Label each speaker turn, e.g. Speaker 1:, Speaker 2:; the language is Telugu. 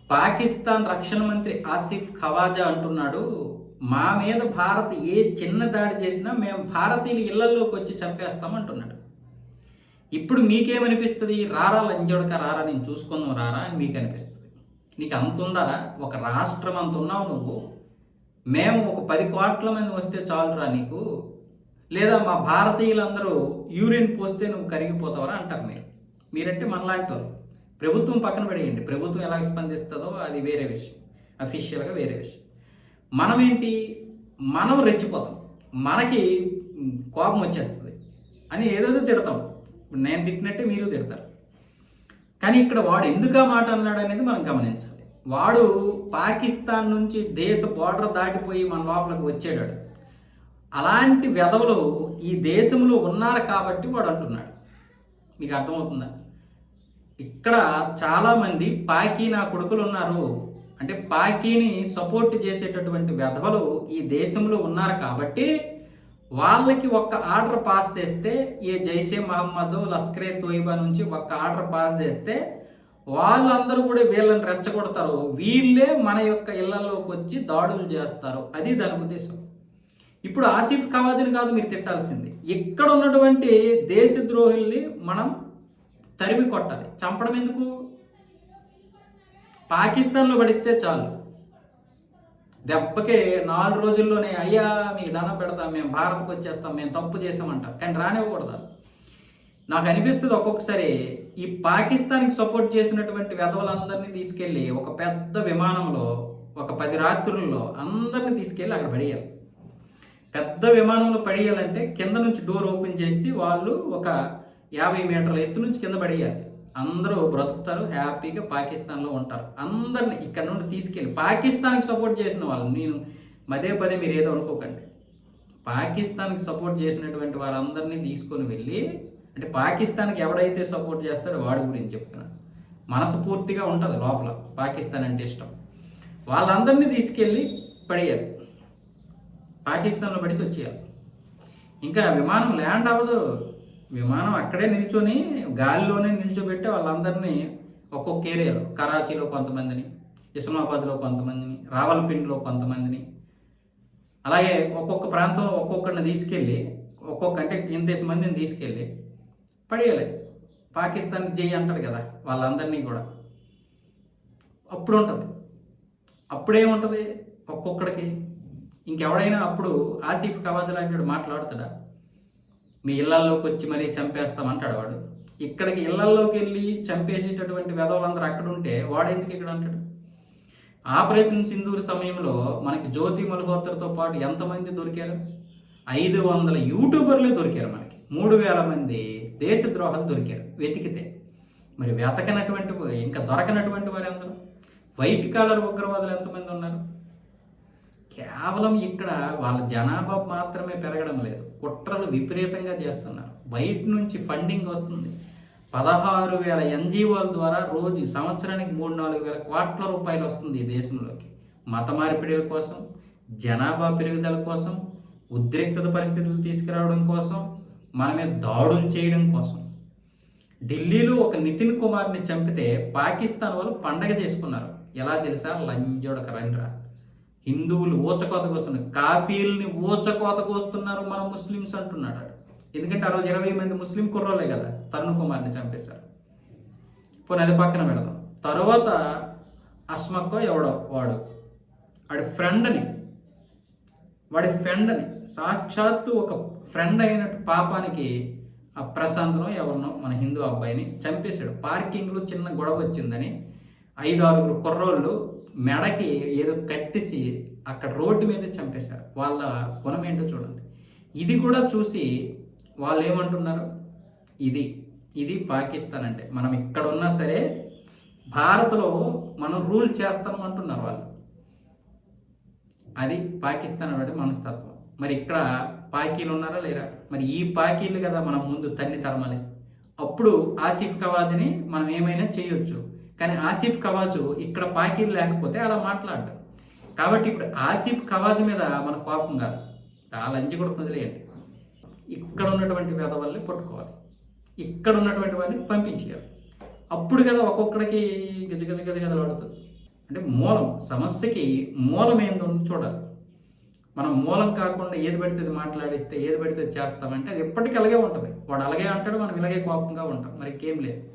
Speaker 1: పాకిస్తాన్ రక్షణ మంత్రి ఆసిఫ్ ఖవాజా అంటున్నాడు, మా మీద భారత్ ఏ చిన్న దాడి చేసినా మేము భారతీయుల ఇళ్లలోకి వచ్చి చంపేస్తాం అంటున్నాడు. ఇప్పుడు మీకేమనిపిస్తుంది? రారా లంజోడక రారా, నేను చూసుకుందాం రారా అని మీకు అనిపిస్తుంది. నీకు అంత ఉందారా? ఒక రాష్ట్రం అంత ఉన్నావు నువ్వు. మేము ఒక 10 కోట్ల మంది వస్తే చాలురా నీకు, లేదా మా భారతీయులందరూ యూరిన్ పోస్తే నువ్వు కరిగిపోతావరా అంటారు మీరంటే మనలాంటి వాళ్ళు. ప్రభుత్వం పక్కన పడేయండి, ప్రభుత్వం ఎలా స్పందిస్తుందో అది వేరే విషయం, అఫీషియల్గా వేరే విషయం. మనం రెచ్చిపోతాం, మనకి కోపం వచ్చేస్తుంది అని ఏదేదో తిడతాం. నేను తిట్టినట్టే మీరు తిడతారు. కానీ ఇక్కడ వాడు ఎందుకు ఆ మాట అన్నాడు అనేది మనం గమనించాలి. వాడు పాకిస్తాన్ నుంచి దేశ బోర్డర్ దాటిపోయి మన లోపలికి వచ్చాడు. అలాంటి వెధవలు ఈ దేశంలో ఉన్నారు కాబట్టి వాడు అంటున్నాడు. మీకు అర్థమవుతుందా? ఇక్కడ చాలామంది పాకీ నా కొడుకులు ఉన్నారు, అంటే పాకీని సపోర్ట్ చేసేటటువంటి వెధవలు ఈ దేశంలో ఉన్నారు కాబట్టి వాళ్ళకి ఒక్క ఆర్డర్ పాస్ చేస్తే, ఏ జైషే మహమ్మద్ లష్కరే తోయిబా నుంచి ఒక్క ఆర్డర్ పాస్ చేస్తే వాళ్ళందరూ కూడా వీళ్ళని రెచ్చగొడతారు, వీళ్ళే మన యొక్క ఇళ్లలోకి వచ్చి దాడులు చేస్తారు. అది దాని ఉద్దేశం. ఇప్పుడు ఆసిఫ్ ఖవాజాని కాదు మీరు తిట్టాల్సింది, ఇక్కడ ఉన్నటువంటి దేశద్రోహుల్ని మనం తరిమి కొట్టాలి. చంపడం ఎందుకు? పాకిస్తాన్లో పడిస్తే చాలు, దెబ్బకే 4 రోజుల్లోనే అయ్యా మీకు దండం పెడతాం, మేము భారత్కి వచ్చేస్తాం, మేము తప్పు చేసామంటారు. కానీ రానివ్వకూడదు. నాకు అనిపిస్తుంది ఒక్కొక్కసారి ఈ పాకిస్తాన్కి సపోర్ట్ చేసినటువంటి వెధవలందరినీ తీసుకెళ్ళి ఒక పెద్ద విమానంలో ఒక 10 రాత్రుల్లో అందరినీ తీసుకెళ్ళి అక్కడ పడేయాలి. పెద్ద విమానంలో పడేయాలంటే కింద నుంచి డోర్ ఓపెన్ చేసి వాళ్ళు ఒక 50 మీటర్ల ఎత్తు నుంచి కింద పడేయాలి. అందరూ బ్రతుకుతారు, హ్యాపీగా పాకిస్తాన్లో ఉంటారు. అందరిని ఇక్కడ నుండి తీసుకెళ్ళి పాకిస్తాన్కి సపోర్ట్ చేసిన వాళ్ళు, నేను పదే మీరు ఏదో అనుకోకండి, పాకిస్తాన్కి సపోర్ట్ చేసినటువంటి వారందరినీ తీసుకొని వెళ్ళి, అంటే పాకిస్తాన్కి ఎవడైతే సపోర్ట్ చేస్తాడో వాడి గురించి చెప్తున్నాను, మనసు పూర్తిగా ఉంటుంది లోపల పాకిస్తాన్ అంటే ఇష్టం, వాళ్ళందరినీ తీసుకెళ్ళి పడేయాలి, పాకిస్తాన్లో పడిసి వచ్చేయాలి. ఇంకా విమానం ల్యాండ్ అవ్వదు, విమానం అక్కడే నిల్చొని గాలిలోనే నిల్చోబెట్టి వాళ్ళందరినీ ఒక్కొక్క ఏరియాలో, కరాచీలో కొంతమందిని, ఇస్లామాబాద్లో కొంతమందిని, రావల్పిండిలో కొంతమందిని, అలాగే ఒక్కొక్క ప్రాంతంలో ఒక్కొక్కరిని తీసుకెళ్ళి అంటే ఇంతేసి మందిని తీసుకెళ్ళి పడేయాలి. పాకిస్తాన్కి జై అంటాడు కదా, వాళ్ళందరినీ కూడా అప్పుడు ఉంటుంది. అప్పుడేముంటుంది ఒక్కొక్కడికి? ఇంకెవడైనా అప్పుడు ఆసిఫ్ ఖవాజా లాంటి మాట్లాడుతాడా? మీ ఇళ్లల్లోకి వచ్చి మరీ చంపేస్తామంటాడు వాడు. ఇక్కడికి ఇళ్లల్లోకి వెళ్ళి చంపేసేటటువంటి వెధవలందరూ అక్కడ ఉంటే వాడు ఎందుకు ఇక్కడ అంటాడు? ఆపరేషన్ సింధూర్ సమయంలో మనకి జ్యోతి మల్హోత్రాతో పాటు ఎంతమంది దొరికారు? 500 యూట్యూబర్లే దొరికారు. మనకి 3000 మంది దేశద్రోహాలు దొరికారు వెతికితే. మరి వెతకనటువంటి, ఇంకా దొరకనటువంటి వారు అందరూ వైట్ కాలర్ ఉగ్రవాదులు ఎంతమంది ఉన్నారు? కేవలం ఇక్కడ వాళ్ళ జనాభా మాత్రమే పెరగడం లేదు, కుట్రలు విపరీతంగా చేస్తున్నారు. బయట నుంచి ఫండింగ్ వస్తుంది. 16,000 ఎన్జిఓల ద్వారా రోజు సంవత్సరానికి 3-4 వేల కోట్ల రూపాయలు వస్తుంది ఈ దేశంలోకి. మత మార్పిడిల కోసం, జనాభా పెరుగుదల కోసం, ఉద్రిక్తత పరిస్థితులు తీసుకురావడం కోసం, మన మీద దాడులు చేయడం కోసం. ఢిల్లీలో ఒక నితిన్ కుమార్ని చంపితే పాకిస్తాన్ వాళ్ళు పండగ చేసుకున్నారు. ఎలా తెలుసా? లంజోడక రండ్రా, హిందువులు ఊచకోత కోస్తున్నారు, కాఫీల్ని ఊచకోత కోస్తున్నారు మన ముస్లిమ్స్ అంటున్నాడు. ఎందుకంటే ఆ రోజు 20 మంది ముస్లిం కుర్రోలే కదా తరుణ్ కుమార్ని చంపేశారు. పోనీ అది పక్కన పెడదాం. తర్వాత అస్మక్కో ఎవడో వాడి ఫ్రెండ్ని సాక్షాత్తు ఒక ఫ్రెండ్ అయినట్టు పాపానికి ఆ ప్రశాంతనో ఎవరినో మన హిందూ అబ్బాయిని చంపేశాడు. పార్కింగ్లో చిన్న గొడవ వచ్చిందని 5-6 కుర్రోళ్ళు మెడకి ఏదో కట్టేసి అక్కడ రోడ్డు మీద చంపేశారు. వాళ్ళ గుణం ఏంటో చూడండి. ఇది కూడా చూసి వాళ్ళు ఏమంటున్నారు? ఇది పాకిస్తాన్ అంటే. మనం ఇక్కడ ఉన్నా సరే భారత్లో మనం రూల్ చేస్తాం అంటున్నారు వాళ్ళు. అది పాకిస్తాన్ అనేది మనస్తత్వం. మరి ఇక్కడ పాకీలు ఉన్నారా లేరా? మరి ఈ పాకీలు కదా మనం ముందు తన్ని తరమలే. అప్పుడు ఆసిఫ్ ఖవాజాని మనం ఏమైనా చేయొచ్చు. కానీ ఆసిఫ్ ఖవాజు ఇక్కడ పాకీలు లేకపోతే అలా మాట్లాడటం. కాబట్టి ఇప్పుడు ఆసిఫ్ ఖవాజు మీద మన కోపం కాదు, ఆ లంచి కూడా వదిలేయండి. ఇక్కడ ఉన్నటువంటి పేదవాళ్ళని పట్టుకోవాలి, ఇక్కడ ఉన్నటువంటి వారిని పంపించేయాలి. అప్పుడు కదా ఒక్కొక్కడికి గజగజలాడుతుంది. అంటే మూలం, సమస్యకి మూలం ఏందో చూడాలి. మనం మూలం కాకుండా ఏది పడితే అది మాట్లాడిస్తే, ఏది పడితే అది చేస్తామంటే అది ఎప్పటికీ అలాగే ఉంటుంది. వాడు అలాగే అంటాడు, మనం ఇలాగే కోపంగా ఉంటాం. మరి ఇంకేం లేదు.